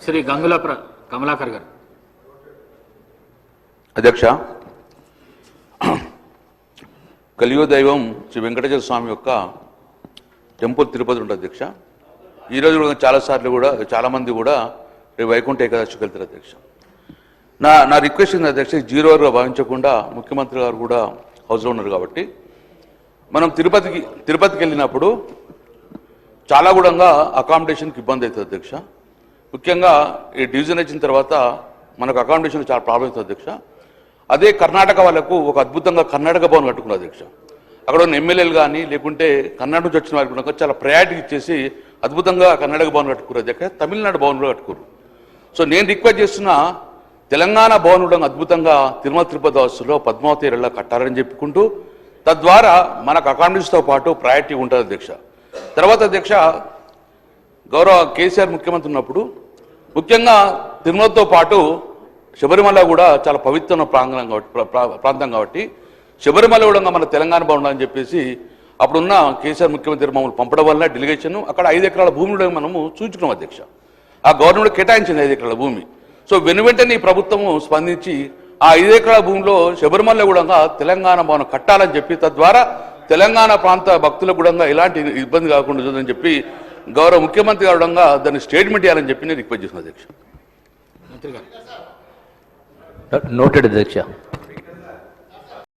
శ్రీ గంగుల కమలాకర్ గారు. అధ్యక్ష, కలియుగ దైవం శ్రీ వెంకటేశ్వర స్వామి యొక్క టెంపుల్ తిరుపతి ఉంటుంది అధ్యక్ష. ఈరోజు కూడా చాలామంది కూడా రేపు వైకుంఠ ఏకాదశికి వెళ్తారు అధ్యక్ష. నా రిక్వెస్ట్ ఉంది అధ్యక్ష, జీరోగా భావించకుండా ముఖ్యమంత్రి గారు కూడా హౌస్లో ఉన్నారు కాబట్టి మనం తిరుపతికి వెళ్ళినప్పుడు చాలా కూడా అకామిడేషన్కి ఇబ్బంది అవుతుంది అధ్యక్ష. ముఖ్యంగా ఈ డివిజన్ వచ్చిన తర్వాత మనకు అకామిడేషన్ చాలా ప్రాబ్లం అవుతుంది అధ్యక్ష. అదే కర్ణాటక వాళ్ళకు ఒక అద్భుతంగా కర్ణాటక భవన్ కట్టుకున్నారు అధ్యక్ష. అక్కడ ఉన్న ఎమ్మెల్యేలు కానీ లేకుంటే కర్ణాటక నుంచి వచ్చిన వారికి కూడా చాలా ప్రయారిటీ ఇచ్చేసి అద్భుతంగా కర్ణాటక భవన్ కట్టుకున్నారు అధ్యక్ష. తమిళనాడు భవన్ కూడా కట్టుకున్నారు. సో నేను రిక్వెస్ట్ చేస్తున్న తెలంగాణ భవన్ కూడా అద్భుతంగా తిరుపతి వాసులో పద్మావతి ఏరియాలో కట్టాలని చెప్పుకుంటూ తద్వారా మనకు అకామిడేషన్తో పాటు ప్రయారిటీ ఉంటుంది అధ్యక్ష. తర్వాత అధ్యక్ష, గౌరవ కేసీఆర్ ముఖ్యమంత్రి ఉన్నప్పుడు ముఖ్యంగా తిరుమలతో పాటు శబరిమల కూడా చాలా పవిత్రమైన ప్రాంతం కాబట్టి శబరిమల కూడా మన తెలంగాణ బాగుండాలని చెప్పేసి అప్పుడున్న కేసీఆర్ ముఖ్యమంత్రి మమ్మల్ని పంపడం వల్ల డెలిగేషన్ అక్కడ 5 ఎకరాల భూమిలో మనము చూచుకున్నాం అధ్యక్ష. ఆ గవర్నమెంట్ కేటాయించింది 5 ఎకరాల భూమి. సో వెనువెంటనే ఈ ప్రభుత్వము స్పందించి ఆ 5 ఎకరాల భూమిలో శబరిమల కూడా తెలంగాణ భవనం కట్టాలని చెప్పి తద్వారా తెలంగాణ ప్రాంత భక్తులకు కూడా ఎలాంటి ఇబ్బంది కాకుండా ఉంటుందని చెప్పి గౌరవ ముఖ్యమంత్రి గారు దాన్ని స్టేట్మెంట్ ఇవ్వాలని చెప్పి నేను రిక్వెస్ట్ చేసిన అధ్యక్ష. మంత్రి గారు. నోటెడ్ అధ్యక్ష.